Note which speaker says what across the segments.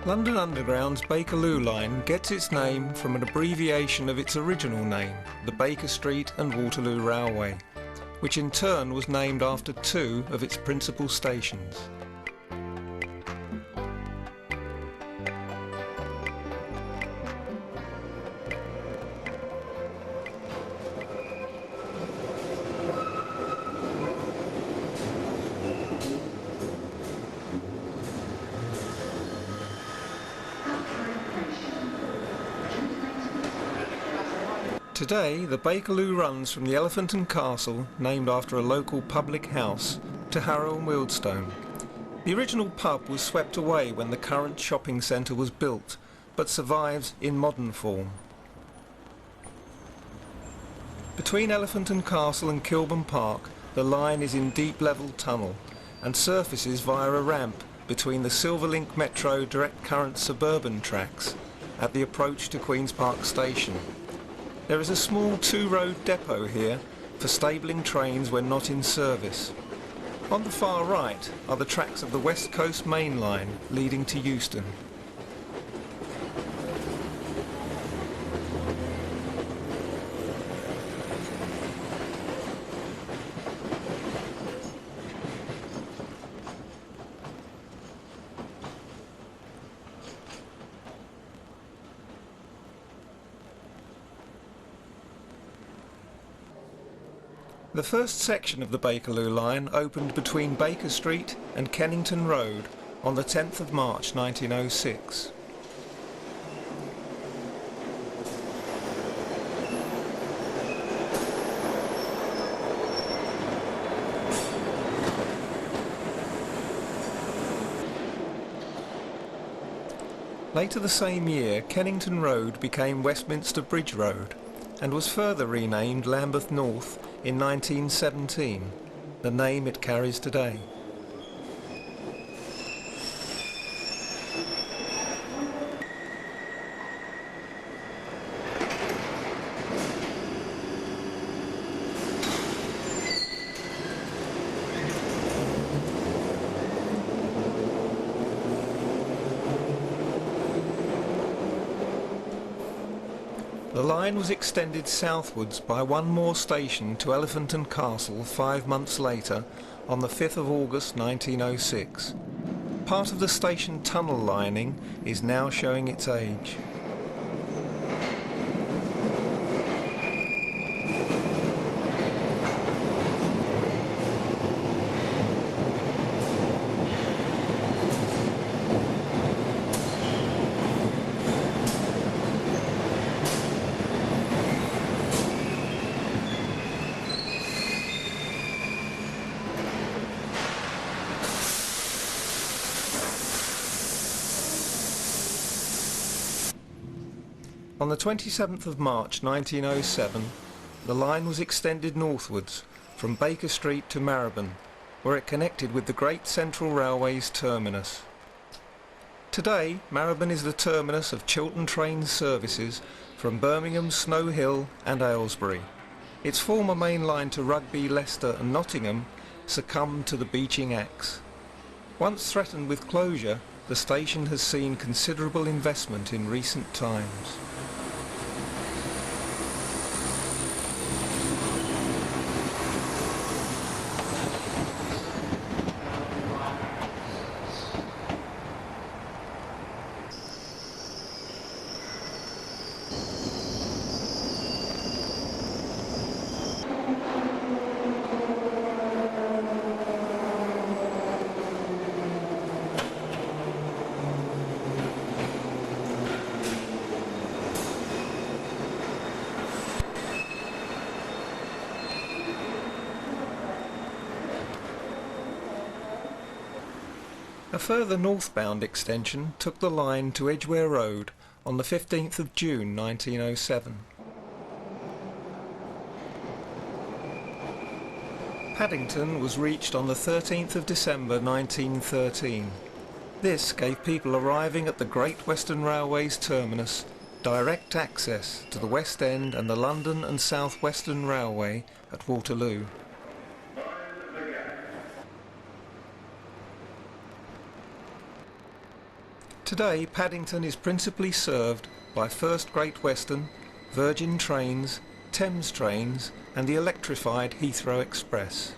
Speaker 1: London Underground's Bakerloo line gets its name from an abbreviation of its original name, the Baker Street and Waterloo Railway, which in turn was named after two of its principal stations. Today, the Bakerloo runs from the Elephant and Castle, named after a local public house, to Harrow and Wealdstone. The original pub was swept away when the current shopping centre was built, but survives in modern form. Between Elephant and Castle and Kilburn Park, the line is in deep level tunnel and surfaces via a ramp between the Silverlink Metro direct current suburban tracks at the approach to Queen's Park Station. There is a small two-road depot here for stabling trains when not in service. On the far right are the tracks of the West Coast Main Line leading to Euston. The first section of the Bakerloo line opened between Baker Street and Kennington Road on the 10th of March 1906. Later the same year, Kennington Road became Westminster Bridge Road and was further renamed Lambeth North in 1917, the name it carries today. The line was extended southwards by one more station to Elephant and Castle 5 months later on the 5th of August 1906. Part of the station tunnel lining is now showing its age. On the 27th of March 1907, the line was extended northwards from Baker Street to Marylebone, where it connected with the Great Central Railway's terminus. Today, Marylebone is the terminus of Chiltern train services from Birmingham, Snow Hill and Aylesbury. Its former main line to Rugby, Leicester and Nottingham succumbed to the beaching axe. Once threatened with closure, the station has seen considerable investment in recent times. A further northbound extension took the line to Edgware Road on the 15th of June 1907. Paddington was reached on the 13th of December 1913. This gave people arriving at the Great Western Railway's terminus direct access to the West End and the London and South Western Railway at Waterloo. Today, Paddington is principally served by First Great Western, Virgin Trains, Thames Trains and the electrified Heathrow Express.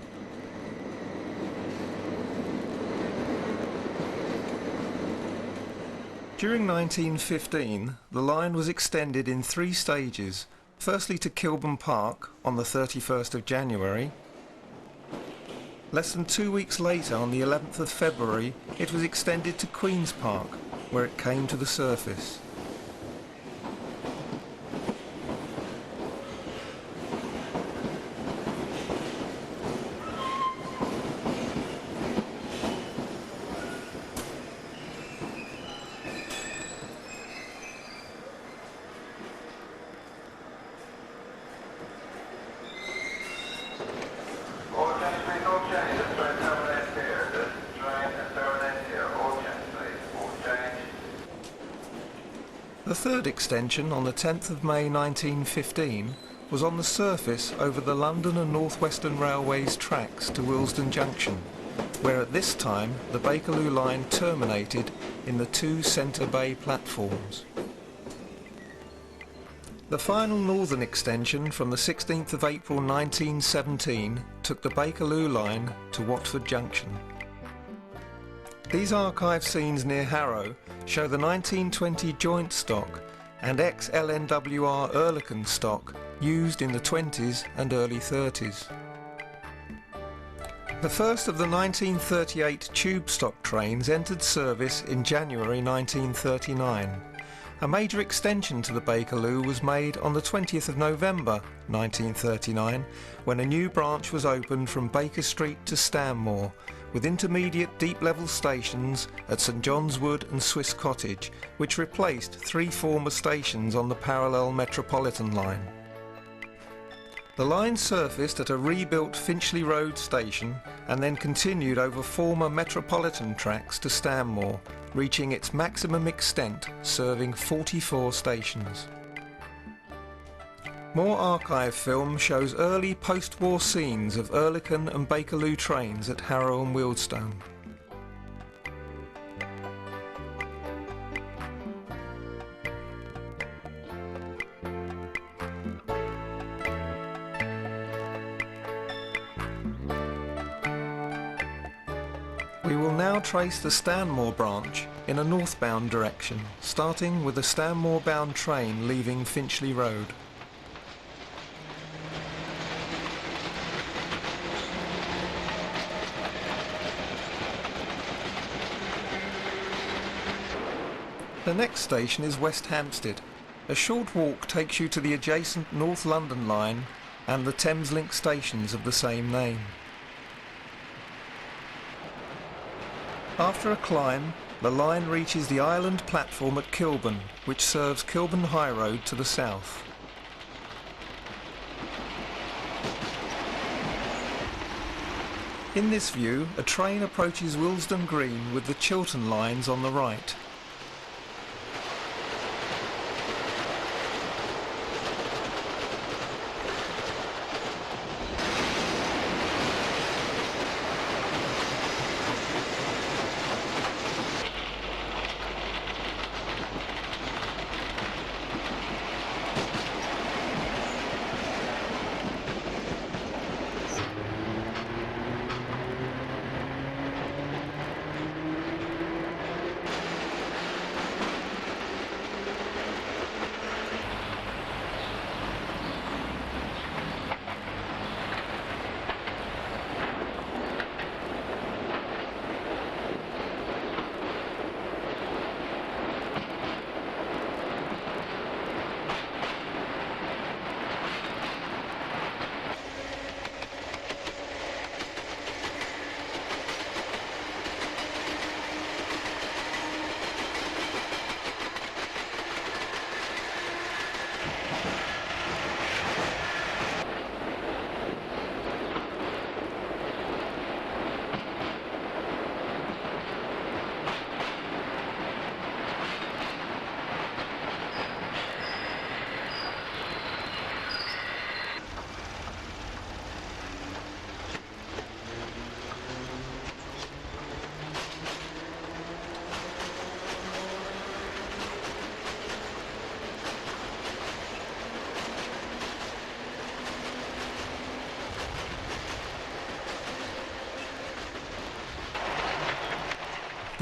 Speaker 1: During 1915, the line was extended in 3 stages, firstly to Kilburn Park on the 31st of January. Less than 2 weeks later, on the 11th of February, it was extended to Queen's Park, where it came to the surface. The third extension on the 10th of May 1915 was on the surface over the London and North Western Railway's tracks to Willesden Junction, where at this time the Bakerloo line terminated in the 2 Centre Bay platforms. The final northern extension from the 16th of April 1917 took the Bakerloo line to Watford Junction. These archive scenes near Harrow show the 1920 joint stock and ex-LNWR Oerlikon stock used in the 20s and early 30s. The first of the 1938 tube stock trains entered service in January 1939. A major extension to the Bakerloo was made on the 20th of November 1939 when a new branch was opened from Baker Street to Stanmore, with intermediate deep-level stations at St John's Wood and Swiss Cottage, which replaced 3 former stations on the parallel Metropolitan line. The line surfaced at a rebuilt Finchley Road station and then continued over former Metropolitan tracks to Stanmore, reaching its maximum extent, serving 44 stations. More archive film shows early post-war scenes of Oerlikon and Bakerloo trains at Harrow and Wealdstone. We will now trace the Stanmore branch in a northbound direction, starting with a Stanmore-bound train leaving Finchley Road. The next station is West Hampstead. A short walk takes you to the adjacent North London line and the Thameslink stations of the same name. After a climb, the line reaches the island platform at Kilburn, which serves Kilburn High Road to the south. In this view, a train approaches Willesden Green with the Chiltern lines on the right.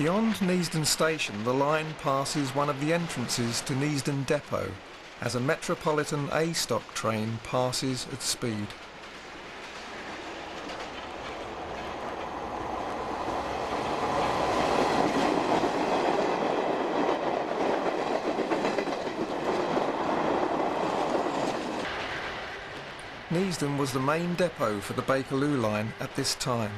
Speaker 1: Beyond Neasden Station, the line passes one of the entrances to Neasden Depot as a Metropolitan A-stock train passes at speed. Neasden was the main depot for the Bakerloo line at this time.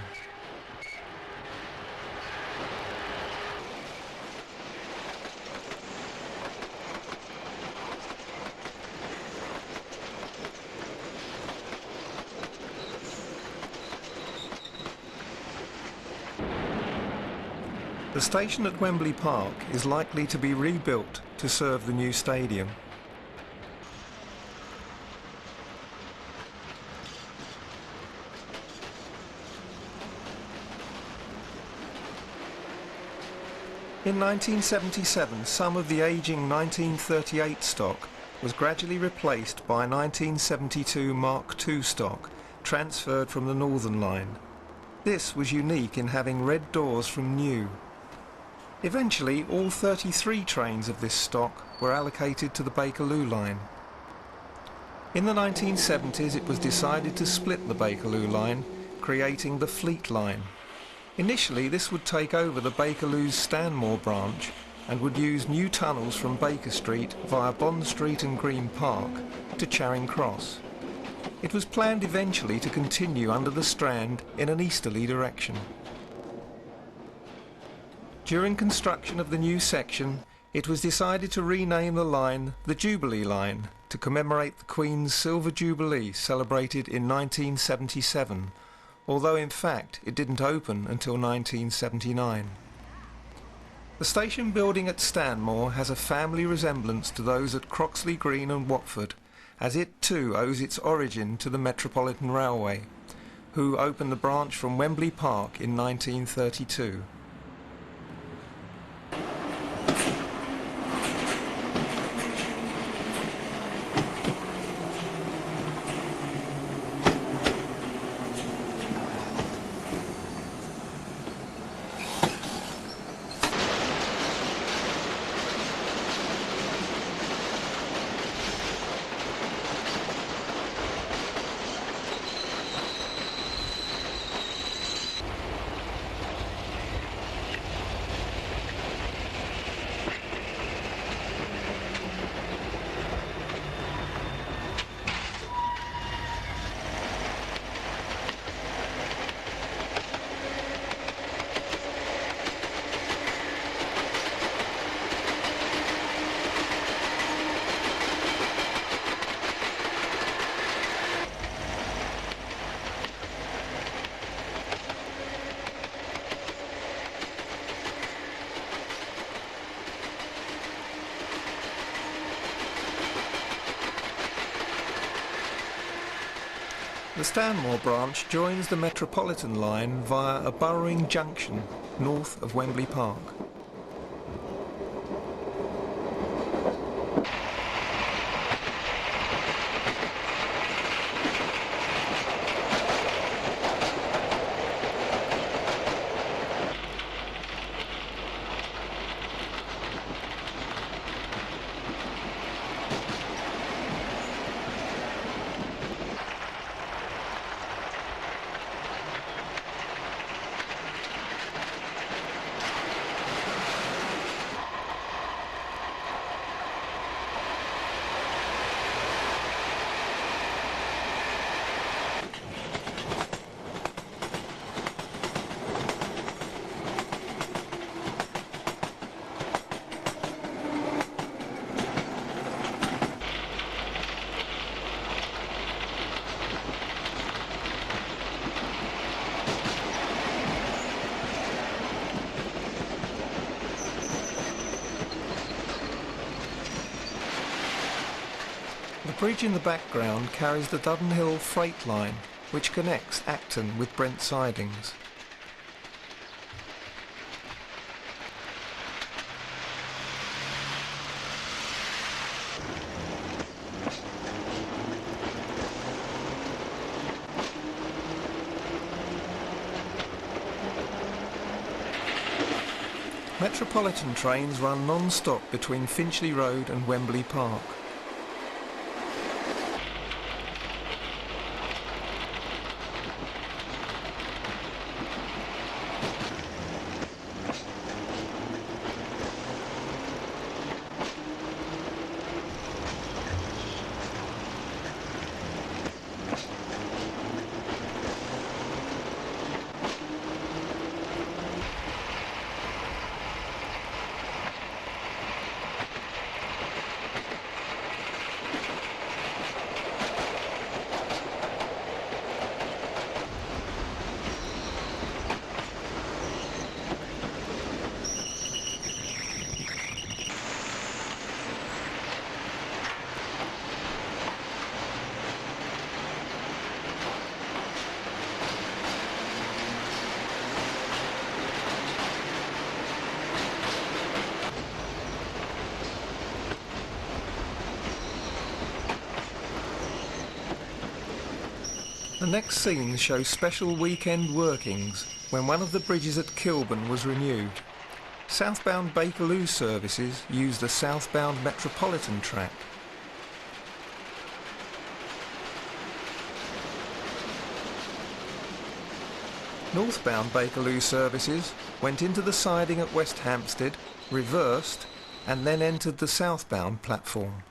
Speaker 1: The station at Wembley Park is likely to be rebuilt to serve the new stadium. In 1977, some of the ageing 1938 stock was gradually replaced by 1972 Mark II stock, transferred from the Northern Line. This was unique in having red doors from new. Eventually, all 33 trains of this stock were allocated to the Bakerloo line. In the 1970s, it was decided to split the Bakerloo line, creating the Fleet line. Initially, this would take over the Bakerloo's Stanmore branch and would use new tunnels from Baker Street via Bond Street and Green Park to Charing Cross. It was planned eventually to continue under the Strand in an easterly direction. During construction of the new section, it was decided to rename the line the Jubilee Line to commemorate the Queen's Silver Jubilee celebrated in 1977, although in fact it didn't open until 1979. The station building at Stanmore has a family resemblance to those at Croxley Green and Watford, as it too owes its origin to the Metropolitan Railway, who opened the branch from Wembley Park in 1932. The Stanmore branch joins the Metropolitan line via a burrowing junction north of Wembley Park. The bridge in the background carries the Duddon Hill freight line, which connects Acton with Brent Sidings. Metropolitan trains run non-stop between Finchley Road and Wembley Park. The next scene shows special weekend workings when one of the bridges at Kilburn was renewed. Southbound Bakerloo services use the southbound Metropolitan track. Northbound Bakerloo services went into the siding at West Hampstead, reversed, and then entered the southbound platform.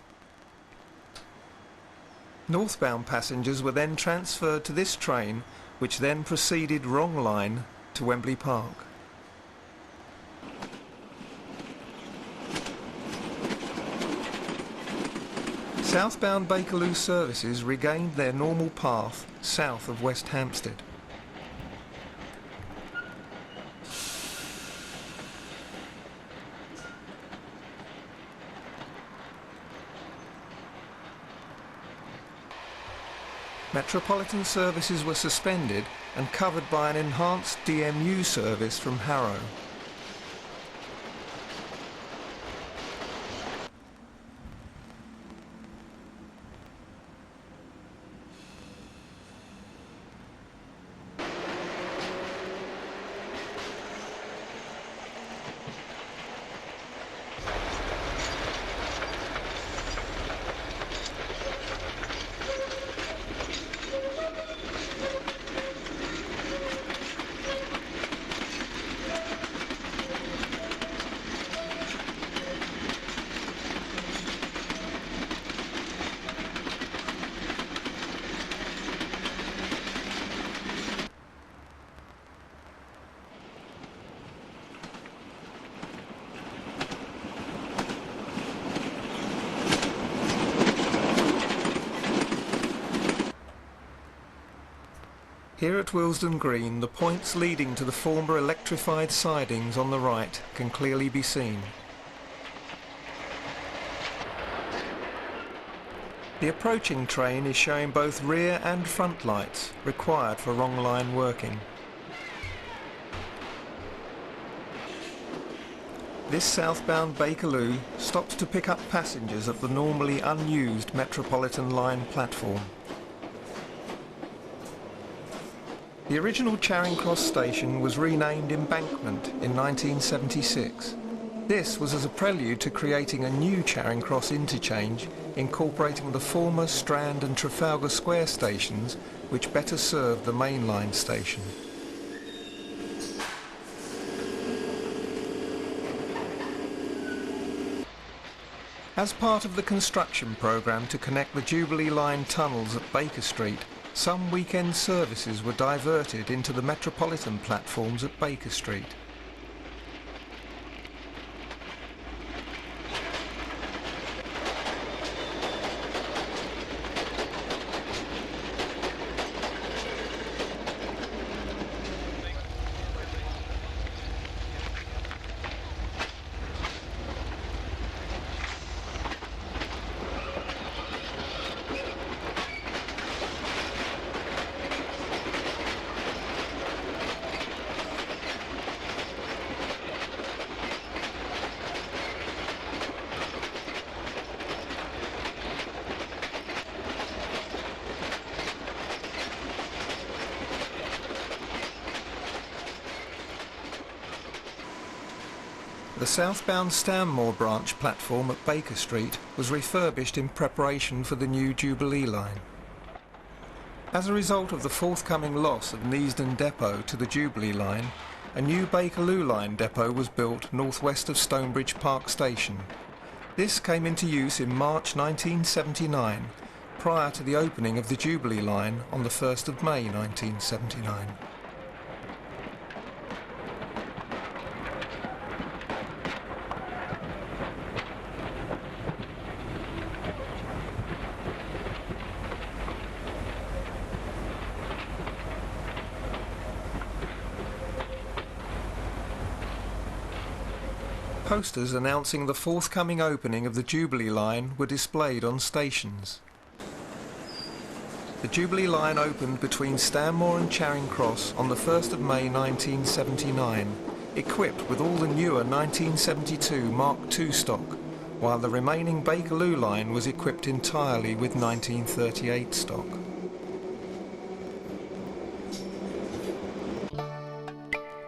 Speaker 1: Northbound passengers were then transferred to this train, which then proceeded wrong line to Wembley Park. Southbound Bakerloo services regained their normal path south of West Hampstead. Metropolitan services were suspended and covered by an enhanced DMU service from Harrow. Here at Willesden Green, the points leading to the former electrified sidings on the right can clearly be seen. The approaching train is showing both rear and front lights required for wrong line working. This southbound Bakerloo stops to pick up passengers at the normally unused Metropolitan line platform. The original Charing Cross station was renamed Embankment in 1976. This was as a prelude to creating a new Charing Cross interchange incorporating the former Strand and Trafalgar Square stations, which better served the main line station. As part of the construction programme to connect the Jubilee Line tunnels at Baker Street, some weekend services were diverted into the Metropolitan platforms at Baker Street. The southbound Stanmore branch platform at Baker Street was refurbished in preparation for the new Jubilee line. As a result of the forthcoming loss of Neasden Depot to the Jubilee line, a new Bakerloo line depot was built northwest of Stonebridge Park Station. This came into use in March 1979, prior to the opening of the Jubilee line on the 1st of May 1979. Posters announcing the forthcoming opening of the Jubilee line were displayed on stations. The Jubilee line opened between Stanmore and Charing Cross on the 1st of May 1979, equipped with all the newer 1972 Mark II stock, while the remaining Bakerloo line was equipped entirely with 1938 stock.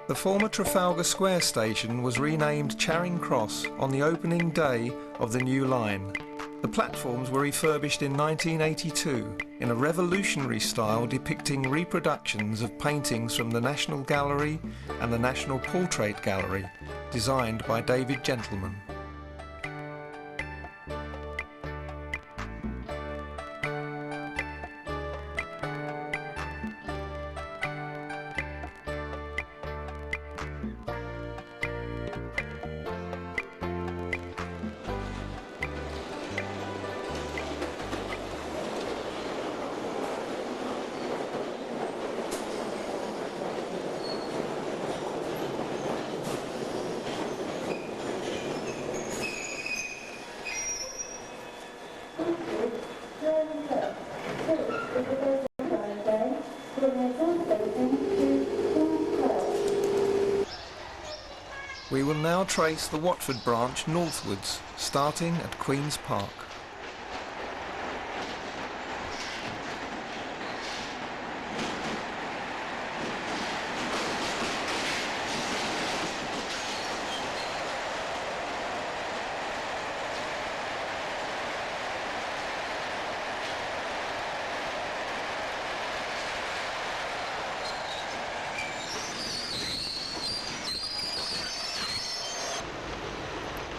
Speaker 1: The former Trafalgar Square station was renamed Charing Cross on the opening day of the new line. The platforms were refurbished in 1982 in a revolutionary style depicting reproductions of paintings from the National Gallery and the National Portrait Gallery, designed by David Gentleman. We will now trace the Watford branch northwards, starting at Queen's Park.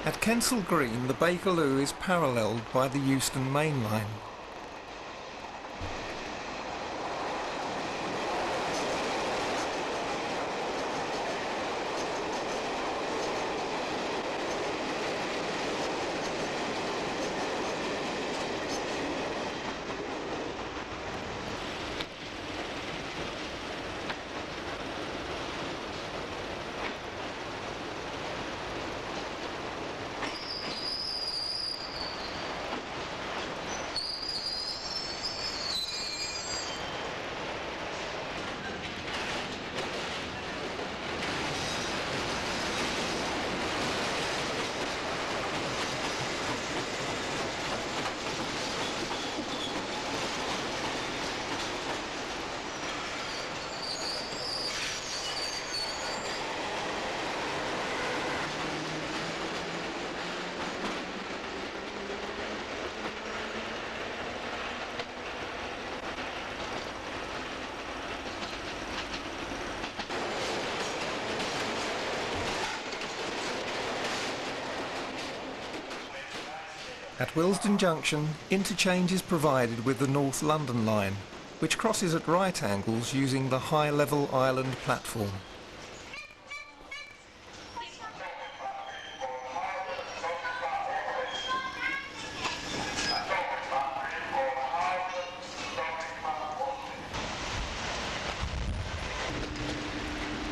Speaker 1: At Kensal Green, the Bakerloo is paralleled by the Euston Main Line. At Willesden Junction, interchange is provided with the North London line, which crosses at right angles using the high-level island platform.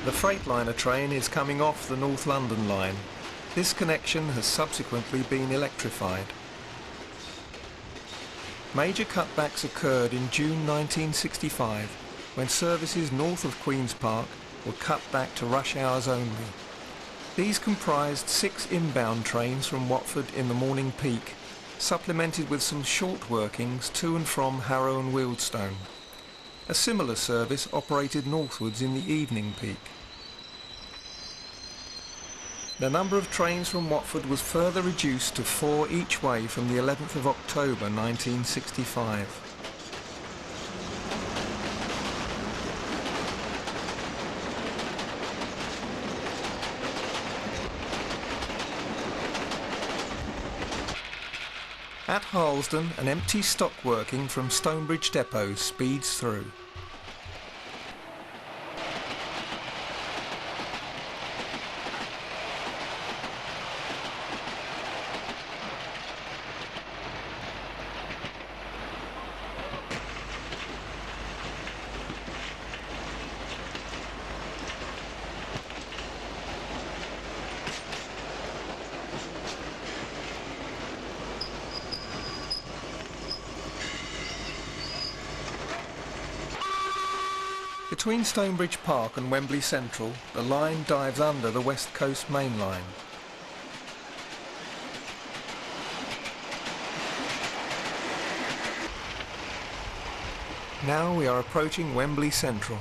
Speaker 1: The Freightliner train is coming off the North London line. This connection has subsequently been electrified. Major cutbacks occurred in June 1965 when services north of Queen's Park were cut back to rush hours only. These comprised 6 inbound trains from Watford in the morning peak, supplemented with some short workings to and from Harrow and Wealdstone. A similar service operated northwards in the evening peak. The number of trains from Watford was further reduced to 4 each way from the 11th of October 1965. At Harlesden, an empty stock working from Stonebridge Depot speeds through. Between Stonebridge Park and Wembley Central, the line dives under the West Coast Main Line. Now we are approaching Wembley Central.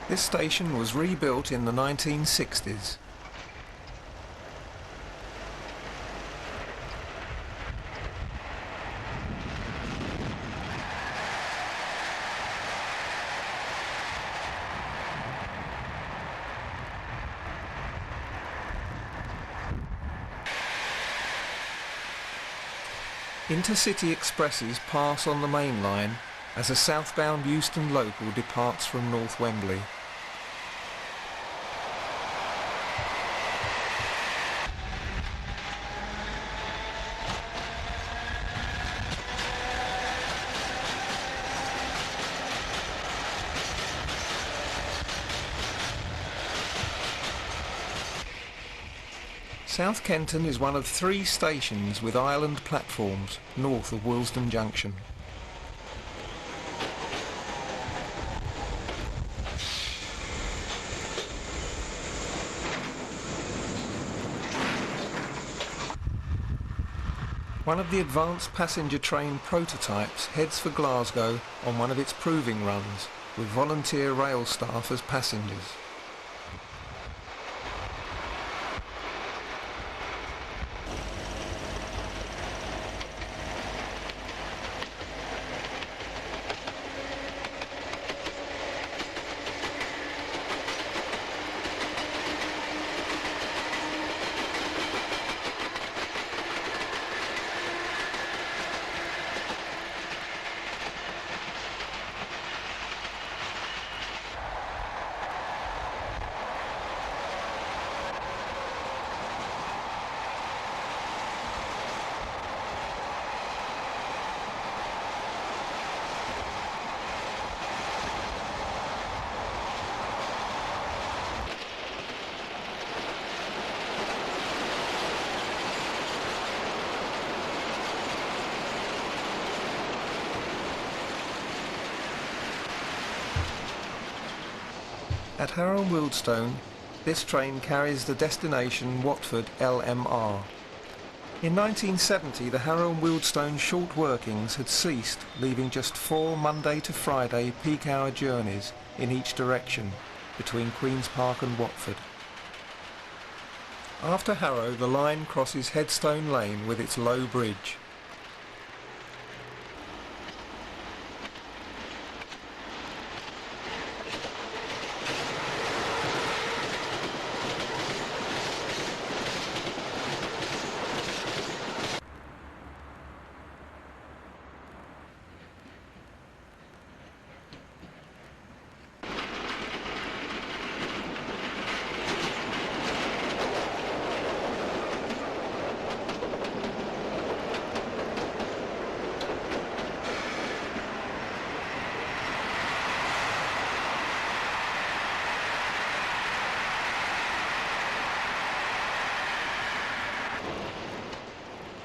Speaker 1: This station was rebuilt in the 1960s. Intercity expresses pass on the main line as a southbound Euston local departs from North Wembley. South Kenton is one of 3 stations with island platforms north of Willesden Junction. One of the advanced passenger train prototypes heads for Glasgow on one of its proving runs, with volunteer rail staff as passengers. At Harrow and Wealdstone, this train carries the destination Watford LMR. In 1970, the Harrow and Wealdstone short workings had ceased, leaving just 4 Monday to Friday peak hour journeys in each direction between Queen's Park and Watford. After Harrow, the line crosses Headstone Lane with its low bridge.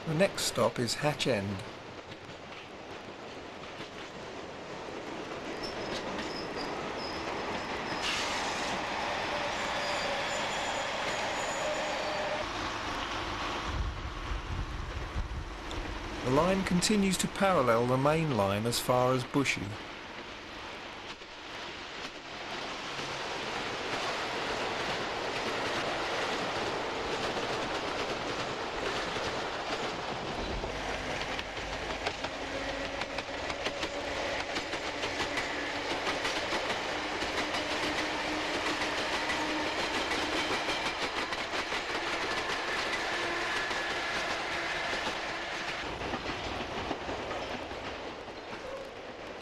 Speaker 1: The next stop is Hatch End. The line continues to parallel the main line as far as Bushy.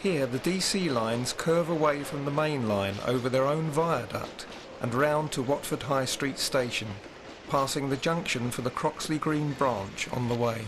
Speaker 1: Here the DC lines curve away from the main line over their own viaduct and round to Watford High Street station, passing the junction for the Croxley Green branch on the way.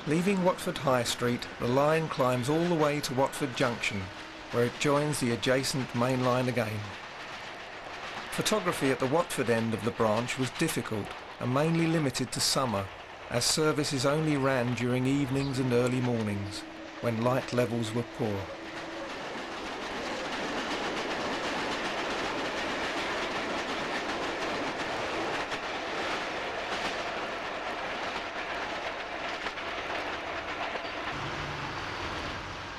Speaker 1: Leaving Watford High Street, the line climbs all the way to Watford Junction, where it joins the adjacent main line again. Photography at the Watford end of the branch was difficult and mainly limited to summer, as services only ran during evenings and early mornings, when light levels were poor.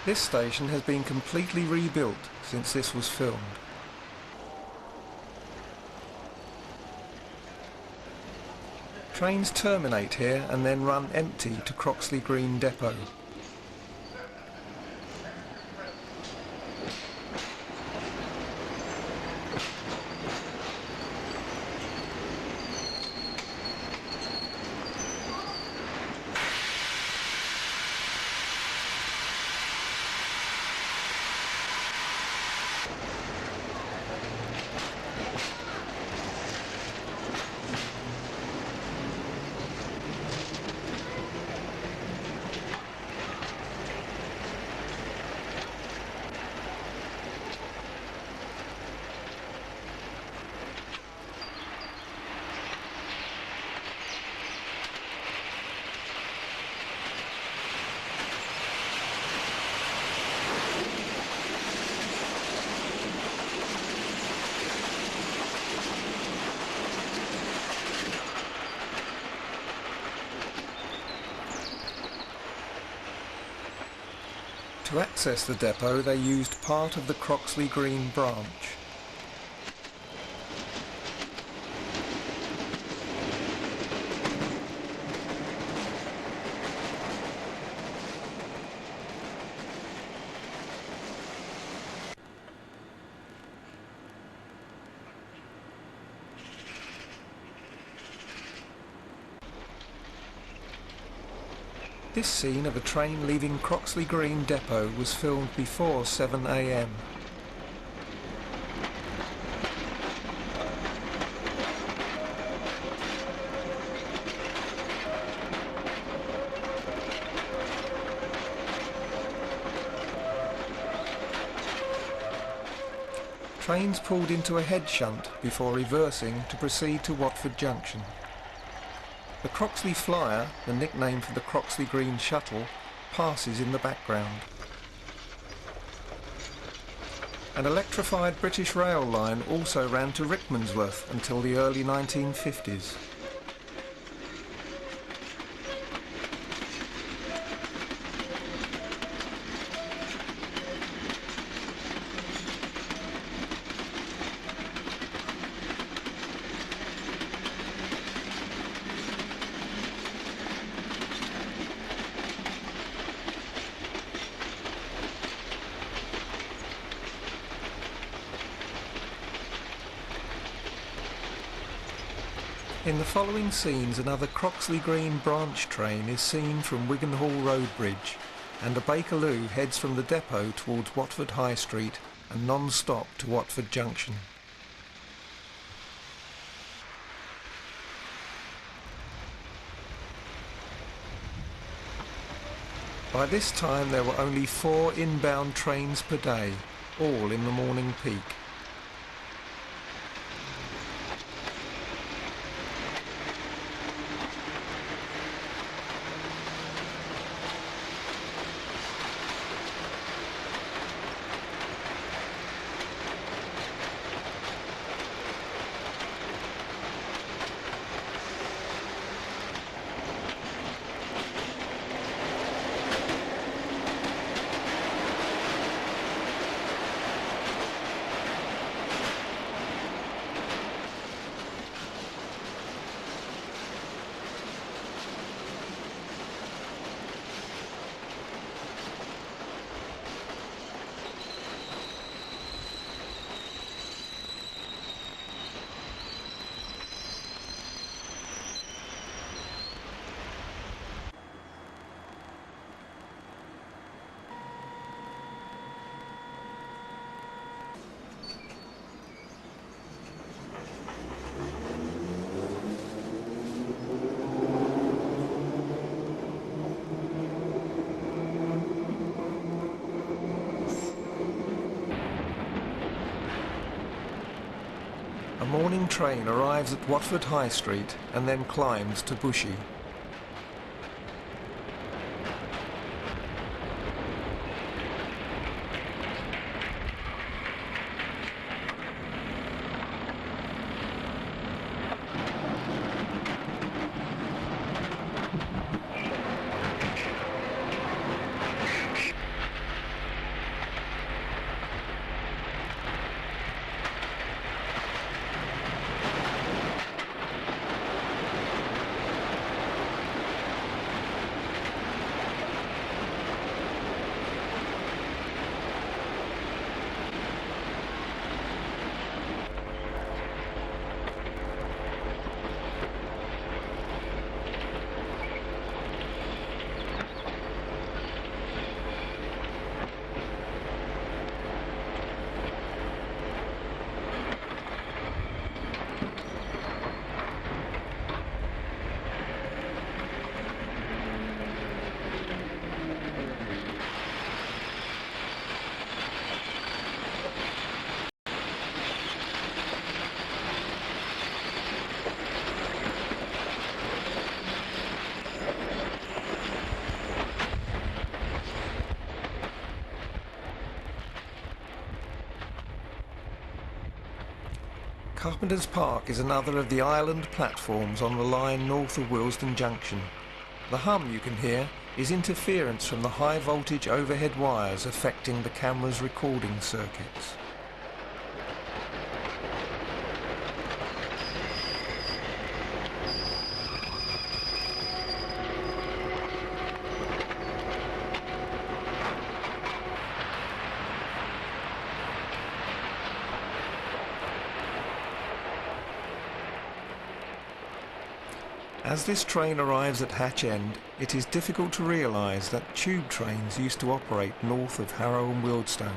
Speaker 1: This station has been completely rebuilt since this was filmed. Trains terminate here and then run empty to Croxley Green Depot. To access the depot, they used part of the Croxley Green branch. This scene of a train leaving Croxley Green depot was filmed before 7 a.m. Trains pulled into a head shunt before reversing to proceed to Watford Junction. The Croxley Flyer, the nickname for the Croxley Green Shuttle, passes in the background. An electrified British rail line also ran to Rickmansworth until the early 1950s. In the following scenes, another Croxley Green branch train is seen from Wigan Hall Road Bridge, and a Bakerloo heads from the depot towards Watford High Street and non-stop to Watford Junction. By this time there were only 4 inbound trains per day, all in the morning peak. A morning train arrives at Watford High Street and then climbs to Bushey. Carpenter's Park is another of the island platforms on the line north of Willesden Junction. The hum you can hear is interference from the high voltage overhead wires affecting the camera's recording circuits. As this train arrives at Hatch End, it is difficult to realise that tube trains used to operate north of Harrow and Wealdstone.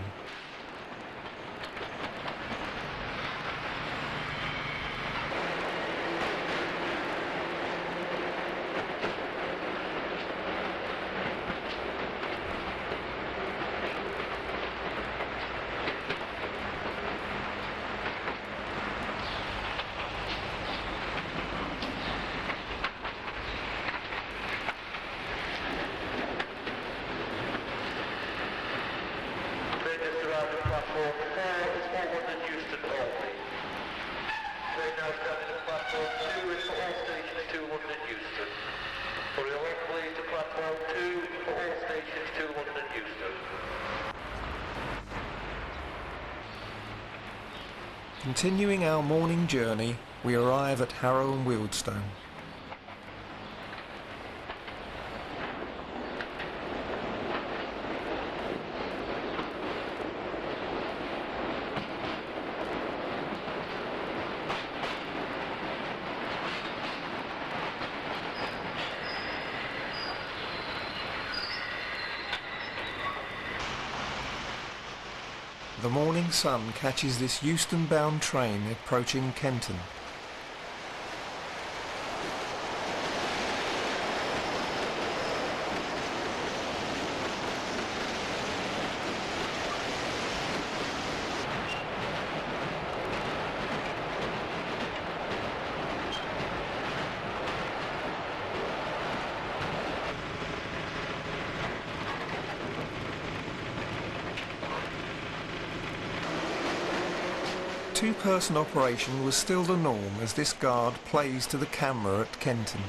Speaker 1: Continuing our morning journey, we arrive at Harrow and Wealdstone. The morning sun catches this Euston-bound train approaching Kenton. Two-person operation was still the norm as this guard plays to the camera at Kenton.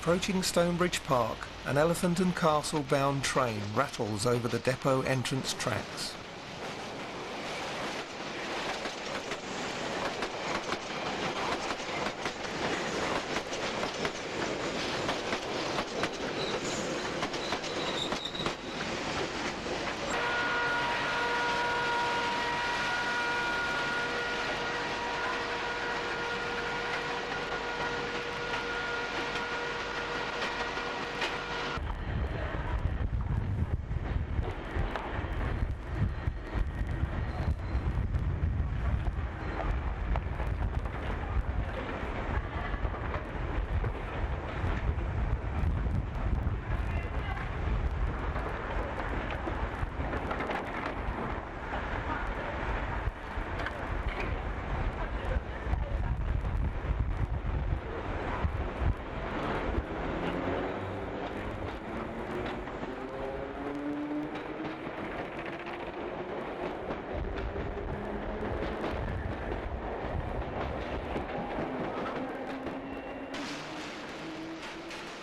Speaker 1: Approaching Stonebridge Park, an Elephant and Castle bound train rattles over the depot entrance tracks.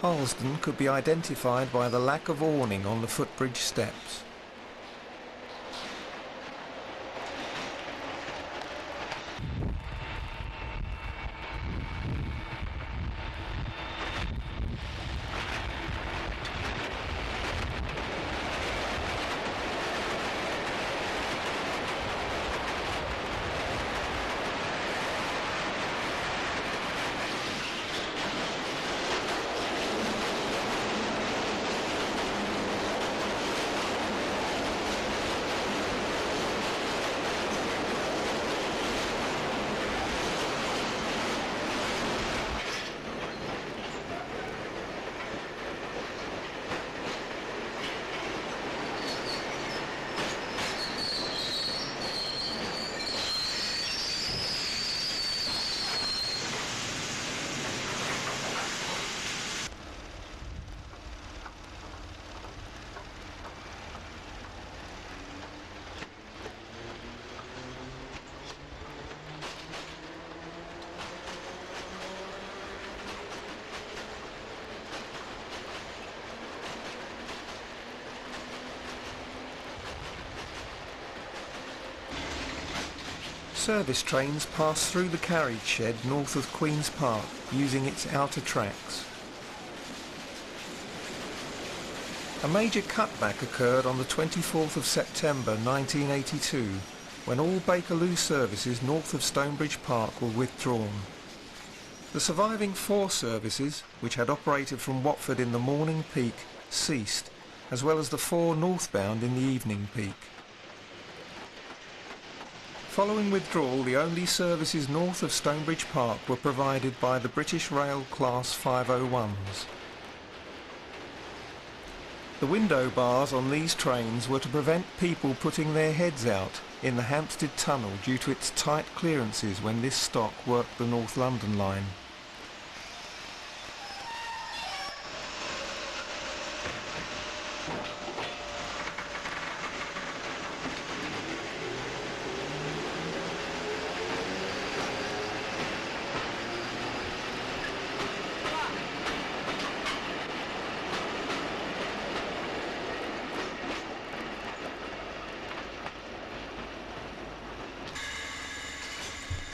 Speaker 1: Harlesden could be identified by the lack of awning on the footbridge steps. service trains pass through the carriage shed north of Queen's Park using its outer tracks. A major cutback occurred on the 24th of September 1982 when all Bakerloo services north of Stonebridge Park were withdrawn. The surviving 4 services, which had operated from Watford in the morning peak, ceased, as well as the 4 northbound in the evening peak. Following withdrawal, the only services north of Stonebridge Park were provided by the British Rail Class 501s. The window bars on these trains were to prevent people putting their heads out in the Hampstead Tunnel due to its tight clearances when this stock worked the North London line.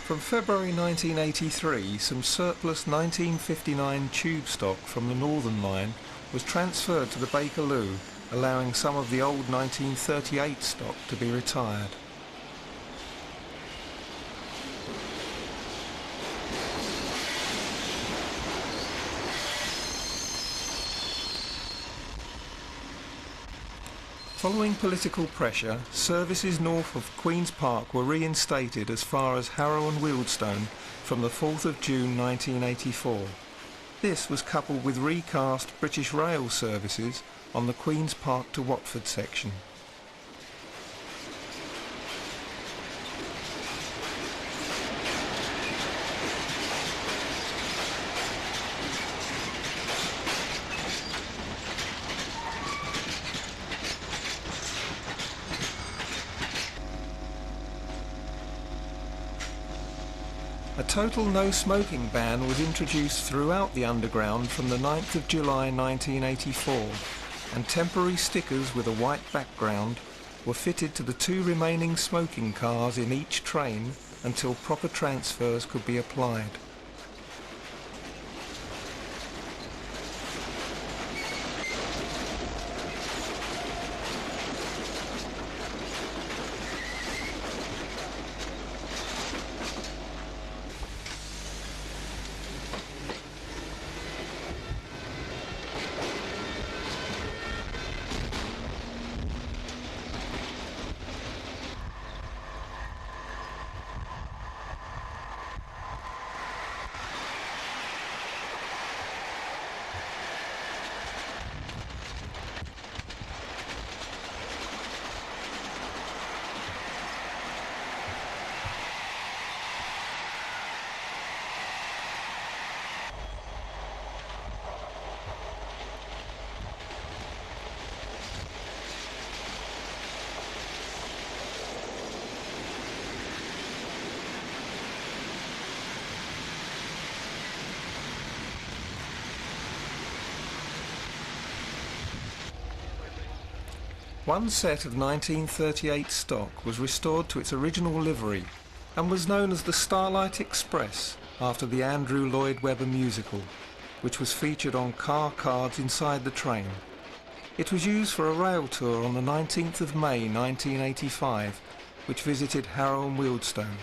Speaker 1: From February 1983, some surplus 1959 tube stock from the Northern Line was transferred to the Bakerloo, allowing some of the old 1938 stock to be retired. Following political pressure, services north of Queen's Park were reinstated as far as Harrow and Wealdstone from the 4th of June 1984. This was coupled with recast British Rail services on the Queen's Park to Watford section. A total no-smoking ban was introduced throughout the Underground from the 9th of July 1984, and temporary stickers with a white background were fitted to the 2 remaining smoking cars in each train until proper transfers could be applied. One set of 1938 stock was restored to its original livery and was known as the Starlight Express after the Andrew Lloyd Webber musical, which was featured on car cards inside the train. It was used for a rail tour on the 19th of May 1985, which visited Harrow and Wealdstone.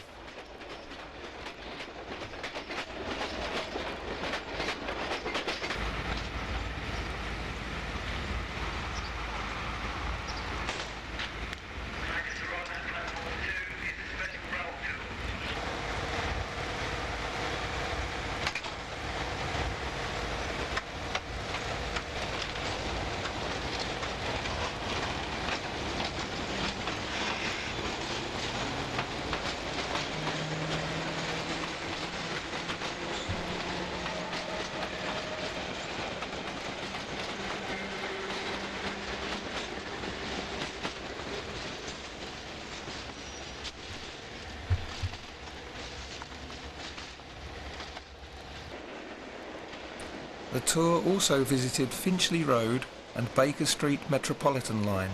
Speaker 1: The tour also visited Finchley Road and Baker Street Metropolitan Line.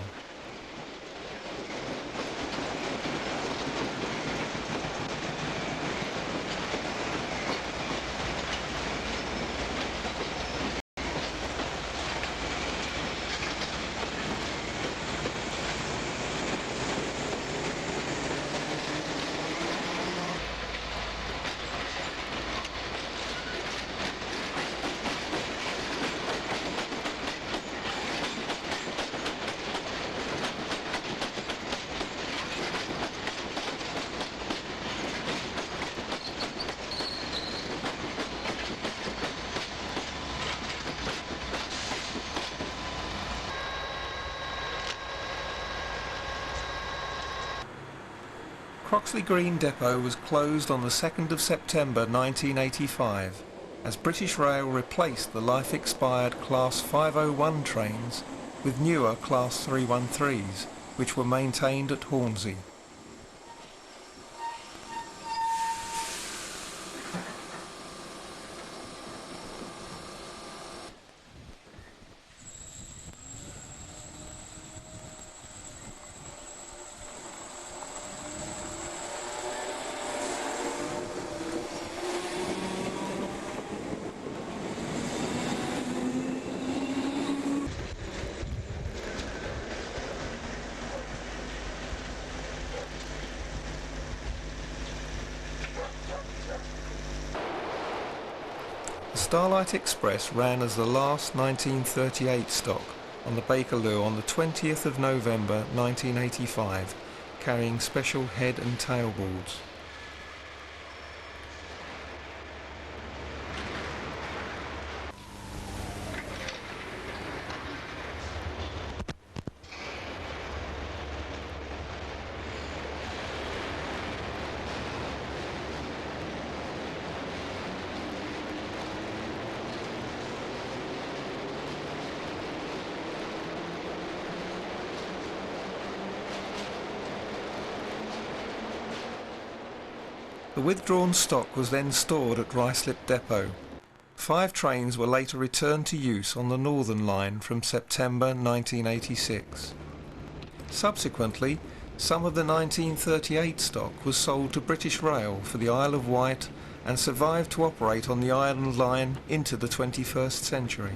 Speaker 1: Croxley Green Depot was closed on the 2nd of September 1985 as British Rail replaced the life-expired Class 501 trains with newer Class 313s, which were maintained at Hornsey. The Starlight Express ran as the last 1938 stock on the Bakerloo on the 20th of November 1985, carrying special head and tailboards. The withdrawn stock was then stored at Ruislip Depot. 5 trains were later returned to use on the Northern Line from September 1986. Subsequently, some of the 1938 stock was sold to British Rail for the Isle of Wight and survived to operate on the Island Line into the 21st century.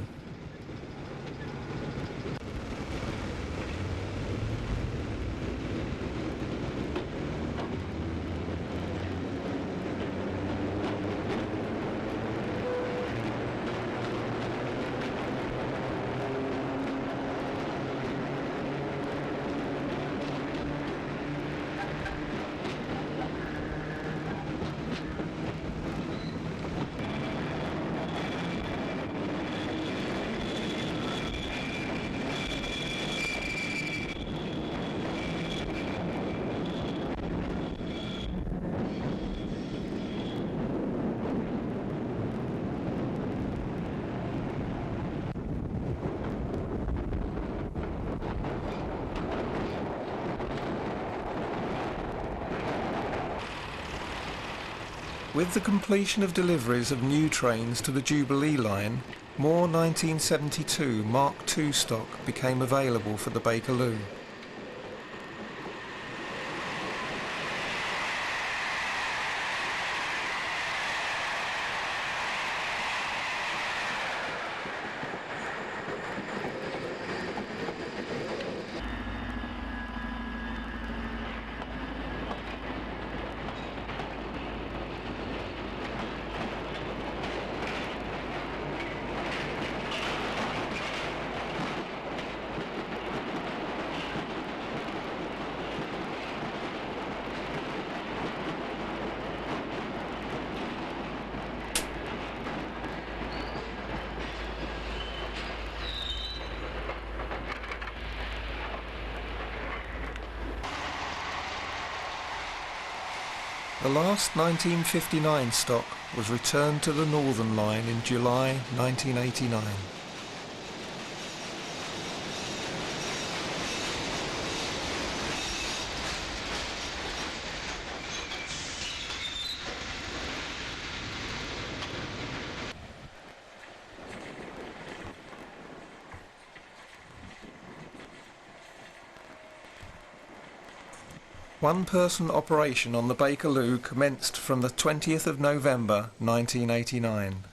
Speaker 1: With the completion of deliveries of new trains to the Jubilee line, more 1972 Mark II stock became available for the Bakerloo. The last 1959 stock was returned to the Northern Line in July 1989. One-person operation on the Bakerloo commenced from the 20th of November 1989.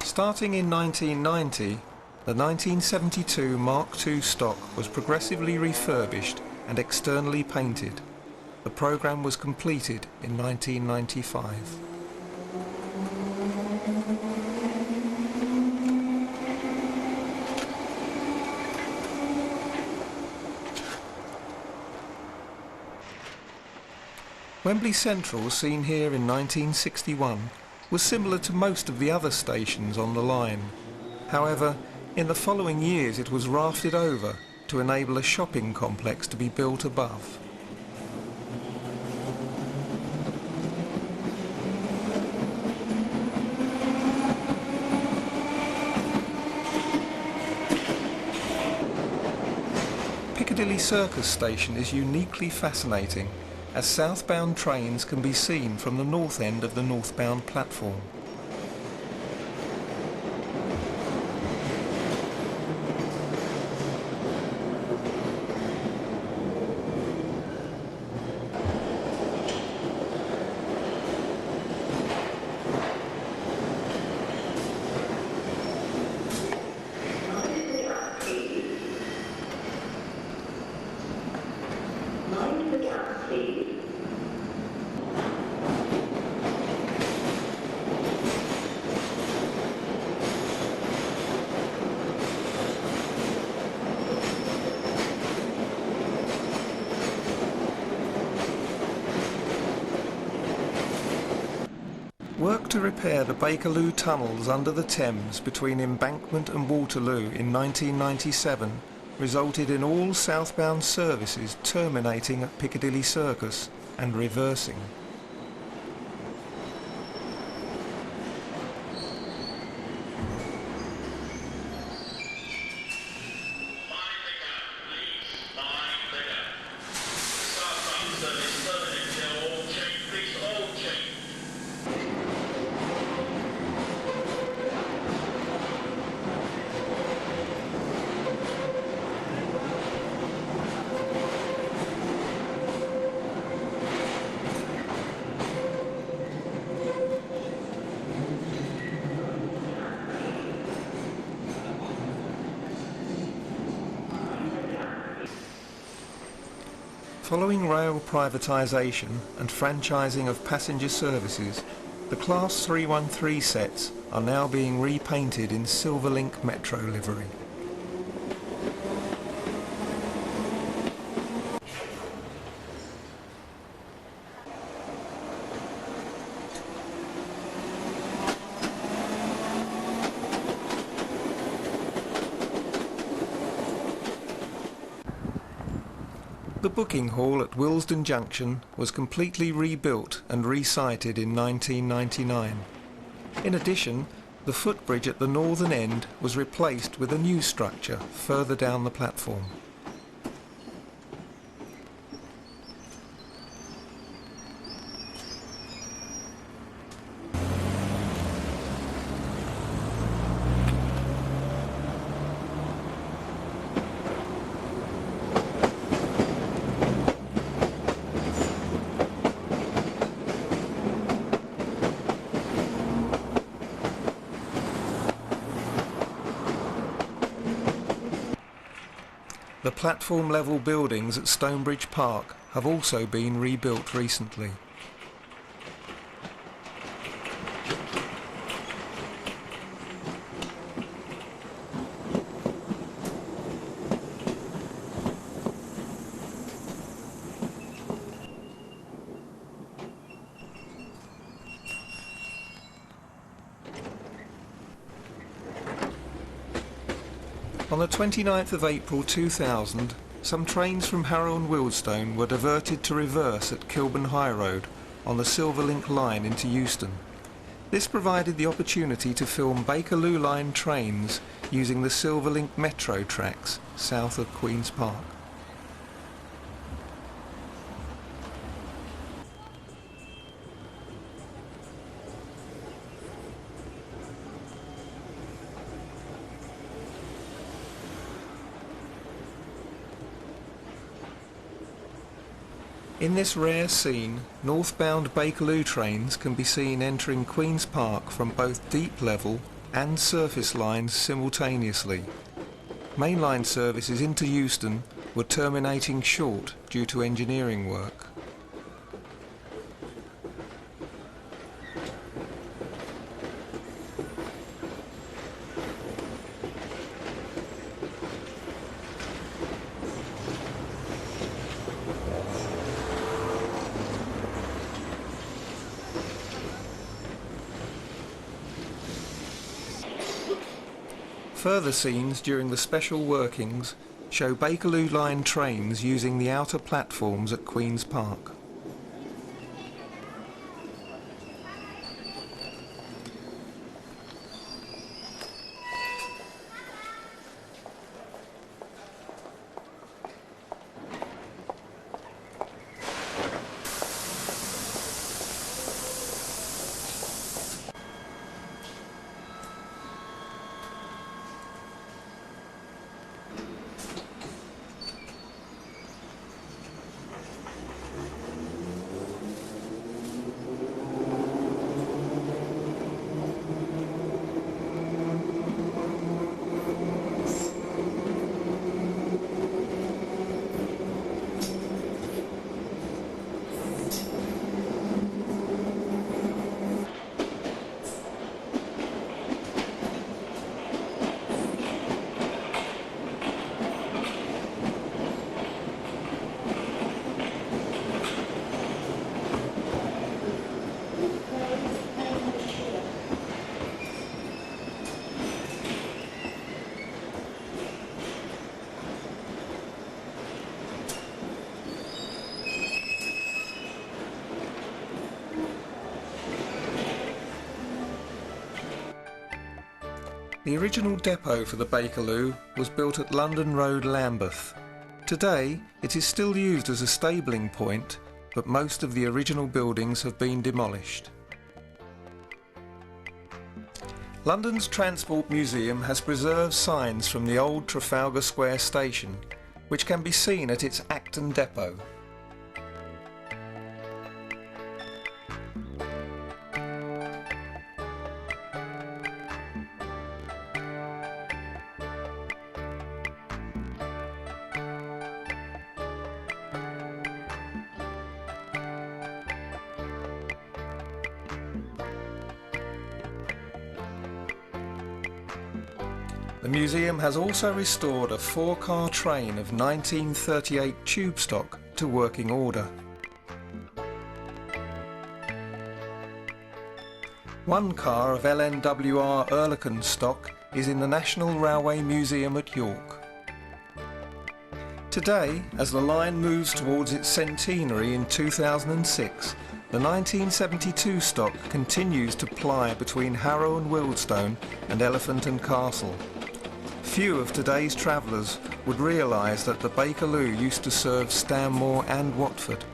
Speaker 1: Starting in 1990, the 1972 Mark II stock was progressively refurbished and externally painted. The programme was completed in 1995. Wembley Central, seen here in 1961, was similar to most of the other stations on the line. However, in the following years it was rafted over to enable a shopping complex to be built above. Piccadilly Circus station is uniquely fascinating, as southbound trains can be seen from the north end of the northbound platform. Work to repair the Bakerloo tunnels under the Thames between Embankment and Waterloo in 1997 resulted in all southbound services terminating at Piccadilly Circus and reversing. Following rail privatisation and franchising of passenger services, the Class 313 sets are now being repainted in Silverlink Metro livery. The booking hall at Willesden Junction was completely rebuilt and resited in 1999. In addition, the footbridge at the northern end was replaced with a new structure further down the platform. The platform-level buildings at Stonebridge Park have also been rebuilt recently. On the 29th of April 2000, some trains from Harrow and Wealdstone were diverted to reverse at Kilburn High Road on the Silverlink line into Euston. This provided the opportunity to film Bakerloo line trains using the Silverlink Metro tracks south of Queen's Park. In this rare scene, northbound Bakerloo trains can be seen entering Queen's Park from both deep level and surface lines simultaneously. Mainline services into Euston were terminating short due to engineering work. Further scenes during the special workings show Bakerloo line trains using the outer platforms at Queen's Park. The original depot for the Bakerloo was built at London Road, Lambeth. Today, it is still used as a stabling point, but most of the original buildings have been demolished. London's Transport Museum has preserved signs from the old Trafalgar Square station, which can be seen at its Acton depot. The museum has also restored a 4-car train of 1938 tube stock to working order. One car of LNWR Oerlikon stock is in the National Railway Museum at York. Today, as the line moves towards its centenary in 2006, the 1972 stock continues to ply between Harrow and Wealdstone and Elephant and Castle. Few of today's travellers would realise that the Bakerloo used to serve Stanmore and Watford.